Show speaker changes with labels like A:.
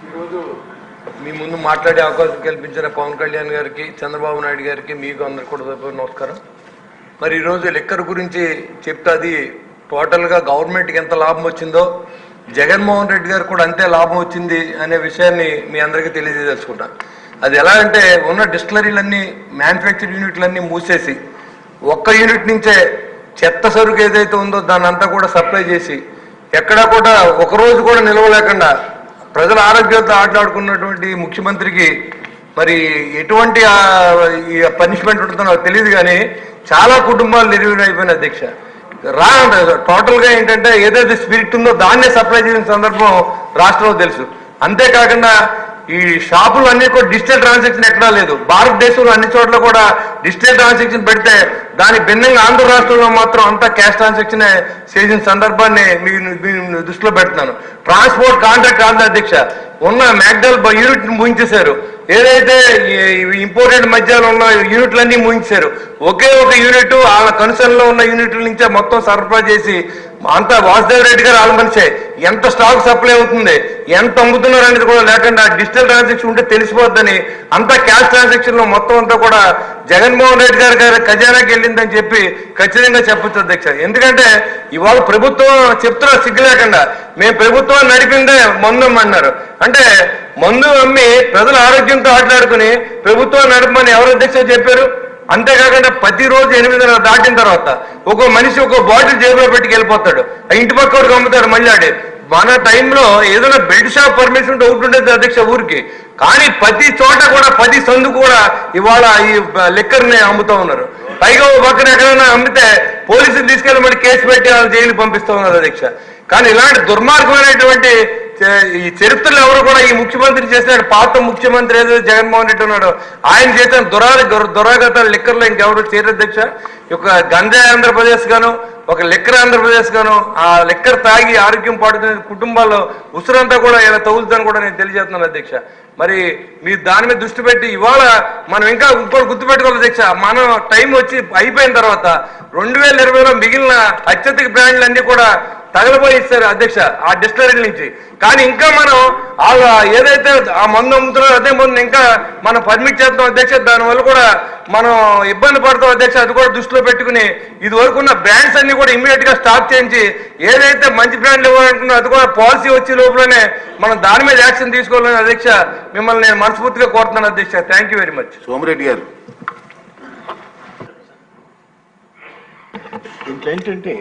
A: ఈరోజు మీ ముందు మాట్లాడే అవకాశం కల్పించిన పవన్ కళ్యాణ్ గారికి, చంద్రబాబు నాయుడు గారికి, మీకు అందరికి కూడా నమస్కారం. మరి ఈరోజు లిక్కర్ గురించి చెప్తే అది టోటల్గా గవర్నమెంట్కి ఎంత లాభం వచ్చిందో జగన్మోహన్ రెడ్డి గారు కూడా అంతే లాభం వచ్చింది అనే విషయాన్ని మీ అందరికీ తెలియజేసుకుంటా. అది ఎలా అంటే ఉన్న డిస్టిలరీలన్నీ, మ్యానుఫ్యాక్చర్ యూనిట్లన్నీ మూసేసి ఒక్క యూనిట్ నుంచే చెత్త సరుకు ఏదైతే ఉందో దాన్ని అంతా కూడా సప్లై చేసి ఎక్కడా కూడా ఒకరోజు కూడా నిలవలేకుండా ప్రజల ఆరోగ్యంతో ఆటలాడుకున్నటువంటి ముఖ్యమంత్రికి మరి ఎటువంటి పనిష్మెంట్ ఉంటుందో నాకు తెలియదు, కానీ చాలా కుటుంబాలు నిర్వీర్యమైపోయిన అధ్యక్ష. టోటల్గా ఏంటంటే ఏదైతే స్పిరిట్ ఉందో దాన్నే సప్లై చేసిన సందర్భం రాష్ట్రంలో తెలుసు. అంతేకాకుండా ఈ షాపులు అన్ని కూడా డిజిటల్ ట్రాన్సాక్షన్ ఎక్కడా లేదు. భారతదేశంలో అన్ని చోట్ల కూడా డిజిటల్ ట్రాన్సాక్షన్ పెడితే దాని భిన్నంగా ఆంధ్ర రాష్ట్రంలో మాత్రం అంతా క్యాష్ ట్రాన్సాక్షన్ చేసిన సందర్భాన్ని మీ దృష్టిలో పెడుతున్నాను. ట్రాన్స్పోర్ట్ కాంట్రాక్ట్ కాదు అధ్యక్ష, ఉన్న మ్యాక్డల్ యూనిట్ ముగించేశారు. ఏదైతే ఇంపోర్టెడ్ మద్యాలు ఉన్న యూనిట్లన్నీ ముగించారు. ఒకే ఒక యూనిట్ వాళ్ళ కన్సర్న్లో ఉన్న యూనిట్ల నుంచే మొత్తం సరఫరా చేసి అంతా వాసుదేవ్ రెడ్డి గారు వాళ్ళ మనిషే ఎంత స్టాక్ సప్లై అవుతుంది, ఎంత అమ్ముతున్నారు అనేది కూడా లేకుండా డిజిటల్ ట్రాన్సాక్షన్ ఉంటే తెలిసిపోద్దని అంతా క్యాష్ ట్రాన్సాక్షన్ లో మొత్తం అంతా కూడా జగన్మోహన్ రెడ్డి గారి ఖజానాకి వెళ్ళిందని చెప్పి ఖచ్చితంగా చెప్పొచ్చు అధ్యక్ష. ఎందుకంటే ఇవాళ ప్రభుత్వం చెప్తున్నా సిగ్గు లేకుండా మేము ప్రభుత్వాన్ని నడిపిందే మందు అన్నారు. అంటే మందు అమ్మి ప్రజల ఆరోగ్యంతో ఆటలాడుకుని ప్రభుత్వాన్ని నడపమని ఎవరు అధ్యక్ష చెప్పారు? అంతేకాకుండా ప్రతిరోజు 8:30 దాటిన తర్వాత ఒక్కో మనిషి ఒక్కో బాటిల్ జేబులో పెట్టుకు వెళ్ళిపోతాడు. ఇంటి పక్కడికి అమ్ముతాడు మళ్ళీ ఆడే. మన టైంలో ఏదైనా బెల్ట్ షాప్ పర్మిషన్ ఒకటి ఉండేది అధ్యక్ష ఊరికి, కానీ ప్రతి చోట కూడా 10 సందు కూడా ఇవాళ ఈ లిక్కర్ని అమ్ముతూ ఉన్నారు. పైగా ఓ పక్కన ఎక్కడైనా అమ్మితే పోలీసులు తీసుకెళ్ళి మళ్ళీ కేసు పెట్టి వాళ్ళు జైలు పంపిస్తూ ఉన్నారు అధ్యక్ష. కానీ ఇలాంటి దుర్మార్గమైనటువంటి ఈ చరిత్రలో ఎవరు కూడా ఈ ముఖ్యమంత్రి చేసినాడు, పాత ముఖ్యమంత్రి ఏదో జగన్మోహన్ రెడ్డి ఉన్నాడు ఆయన చేసిన దురాగతాలు లిక్కర్లో ఇంకెవరు చేయరు అధ్యక్ష. ఒక గంజాయి ఆంధ్రప్రదేశ్ గాను, ఒక లిక్కర్ ఆంధ్రప్రదేశ్ గాను, ఆ లిక్కర్ తాగి ఆరోగ్యం పాడుతున్న కుటుంబాల్లో ఉసురంతా కూడా ఇలా తగులుతుందని కూడా నేను తెలియజేస్తున్నాను అధ్యక్ష. మరి మీరు దాని మీద దృష్టి పెట్టి ఇవాళ మనం ఇంకా ఇంకోటి గుర్తుపెట్టుకోవాలి అధ్యక్ష, మనం టైం వచ్చి అయిపోయిన తర్వాత 2020లో మిగిలిన అత్యధిక బ్రాండ్లు అన్ని కూడా తగలబోయి ఇస్తారు అధ్యక్ష ఆ డిస్టిలరీ నుంచి. కానీ ఇంకా మనం ఏదైతే ఆ మందు అమ్ముతున్నారో అదే మందు ఇంకా మనం పర్మిట్ చేస్తాం అధ్యక్ష. దానివల్ల కూడా మనం ఇబ్బంది పడతాం అధ్యక్ష. అది కూడా దృష్టిలో పెట్టుకుని ఇది వరకు ఉన్న బ్రాండ్స్ అన్ని కూడా ఇమ్మీడియట్ గా స్టాప్ చేయించి ఏదైతే మంచి బ్రాండ్లు ఇవ్వాలనుకున్నా అది కూడా పాలసీ వచ్చే లోపలనే మనం దాని మీద యాక్షన్ తీసుకోవాలని అధ్యక్ష మిమ్మల్ని నేను మనస్ఫూర్తిగా కోరుతున్నాను అధ్యక్ష. Thank you very much.
B: Somireddy గారు, ఇంట్లో ఏంటంటే